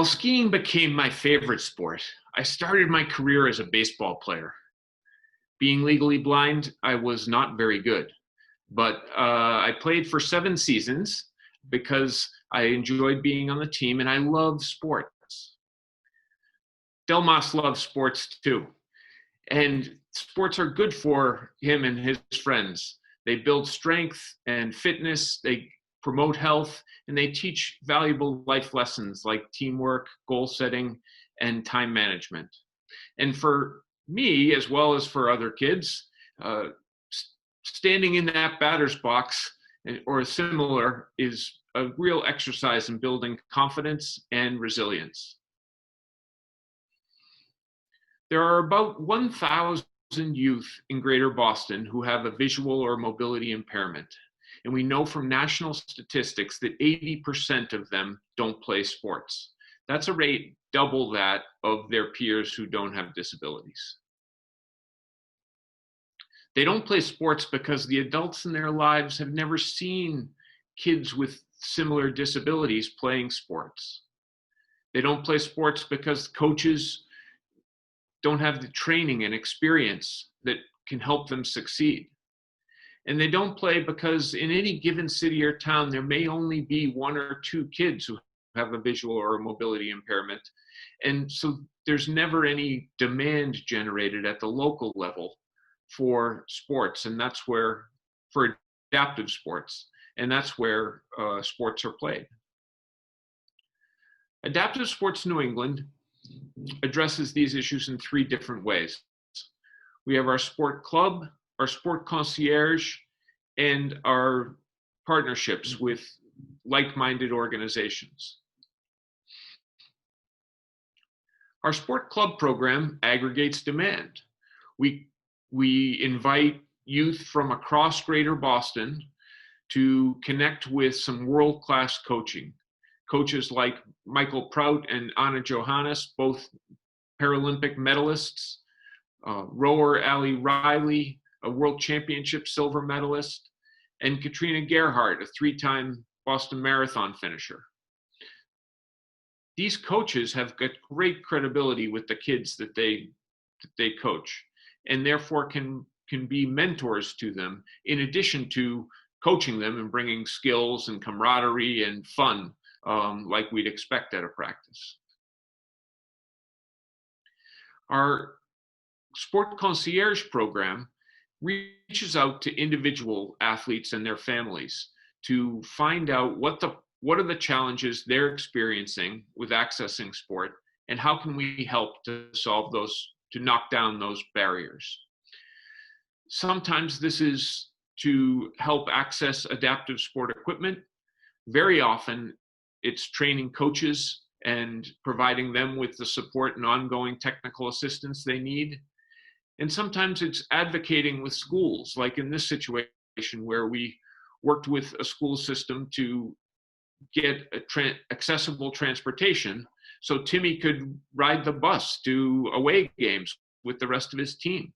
Well, skiing became my favorite sport. I started my career as a baseball player. Being legally blind, I was not very good, but I played for 7 seasons because I enjoyed being on the team and I love sports. Delmas loves sports too. And sports are good for him and his friends. They build strength and fitness, they promote health, and they teach valuable life lessons like teamwork, goal setting, and time management. And for me, as well as for other kids, uh, standing in that batter's box or similar is a real exercise in building confidence and resilience. There are about 1,000 youth in Greater Boston who have a visual or mobility impairment. And we know from national statistics that 80% of them don't play sports. That's a rate double that of their peers who don't have disabilities. They don't play sports because the adults in their lives have never seen kids with similar disabilities playing sports. They don't play sports because coaches don't have the training and experience that can help them succeed. And they don't play because in any given city or town, there may only be 1 or 2 kids who have a visual or a mobility impairment. And so there's never any demand generated at the local level for sports. And that's where, for adaptive sports, and that's where sports are played. Adaptive Sports New England addresses these issues in 3 different ways. We have our sport club, our sport concierge, and our partnerships with like-minded organizations. Our sport club program aggregates demand. We invite youth from across Greater Boston to connect with some world-class coaching. Coaches like Michael Prout and Anna Johannes, both Paralympic medalists, rower Ali Riley, a world championship silver medalist, and Katrina Gerhardt, a 3-time Boston Marathon finisher. These coaches have got great credibility with the kids that they coach, and therefore can be mentors to them in addition to coaching them and bringing skills and camaraderie and fun like we'd expect at a practice. Our Sport Concierge program reaches out to individual athletes and their families to find out what are the challenges they're experiencing with accessing sport, and how can we help to solve those, to knock down those barriers. Sometimes this is to help access adaptive sport equipment. Very often it's training coaches and providing them with the support and ongoing technical assistance they need. And sometimes it's advocating with schools, like in this situation where we worked with a school system to get accessible transportation so Timmy could ride the bus to away games with the rest of his team.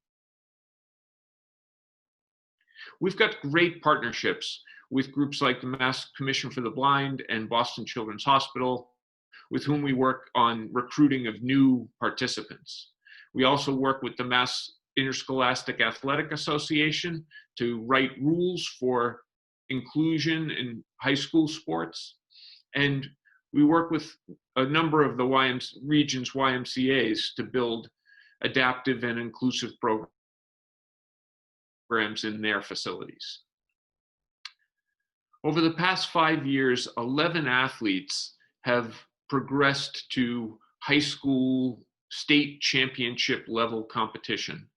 We've got great partnerships with groups like the Mass Commission for the Blind and Boston Children's Hospital, with whom we work on recruiting of new participants. We also work with the Mass Interscholastic Athletic Association to write rules for inclusion in high school sports. And we work with a number of the region's YMCAs to build adaptive and inclusive programs in their facilities. Over the past 5 years, 11 athletes have progressed to high school state championship level competition,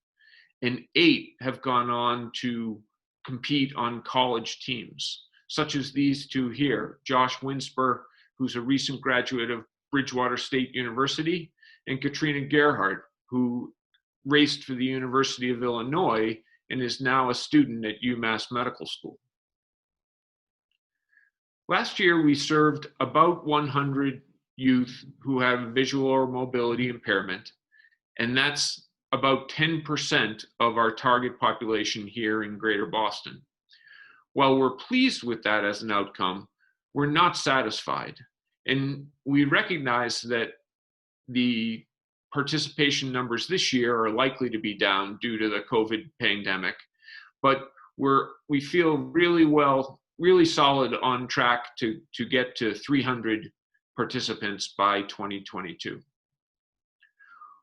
and 8 have gone on to compete on college teams, such as these 2 here, Josh Winsper, who's a recent graduate of Bridgewater State University, and Katrina Gerhardt, who raced for the University of Illinois and is now a student at UMass Medical School. Last year, we served about 100 youth who have visual or mobility impairment, and that's about 10% of our target population here in Greater Boston. While we're pleased with that as an outcome, we're not satisfied, And we recognize that the participation numbers this year are likely to be down due to the COVID pandemic, but we feel really solid on track to get to 300 participants by 2022.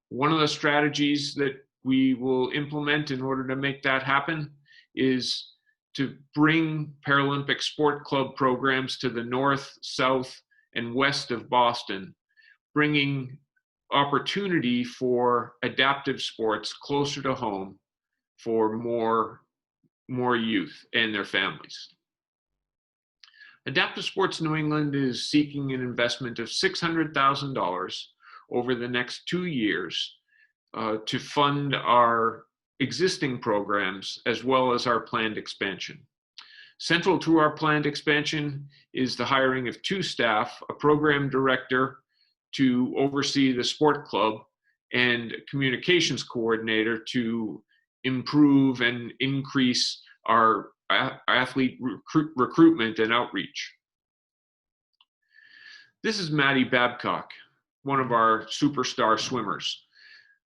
One of the strategies that we will implement in order to make that happen is to bring Paralympic Sport Club programs to the north, south, and west of Boston, bringing opportunity for adaptive sports closer to home for more youth and their families. Adaptive Sports New England is seeking an investment of $600,000 over the next 2 years to fund our existing programs as well as our planned expansion. Central to our planned expansion is the hiring of 2 staff, a program director to oversee the sport club and a communications coordinator to improve and increase our athlete recruitment and outreach. This is Maddie Babcock, one of our superstar swimmers.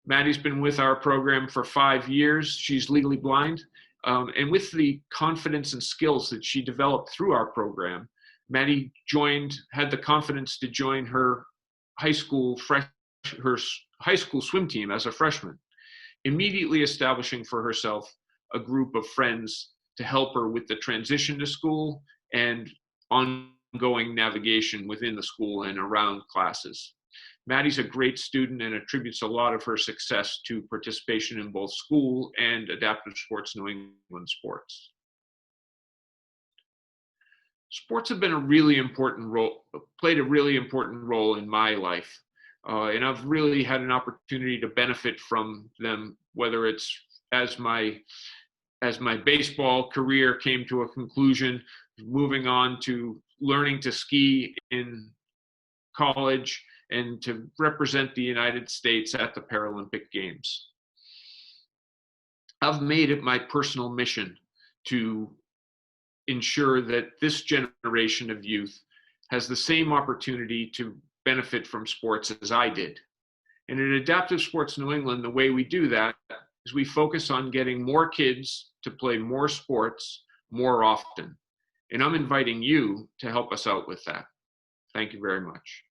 Maddie's been with our program for 5 years. She's legally blind. And with the confidence and skills that she developed through our program, Maddie had the confidence to join her high school swim team as a freshman, immediately establishing for herself a group of friends to help her with the transition to school and ongoing navigation within the school and around classes. Maddie's a great student and attributes a lot of her success to participation in both school and Adaptive Sports New England sports. Sports have been played a really important role in my life. And I've really had an opportunity to benefit from them, whether it's as my baseball career came to a conclusion, moving on to learning to ski in college and to represent the United States at the Paralympic Games. I've made it my personal mission to ensure that this generation of youth has the same opportunity to benefit from sports as I did. And at Adaptive Sports New England, the way we do that is we focus on getting more kids to play more sports more often. And I'm inviting you to help us out with that. Thank you very much.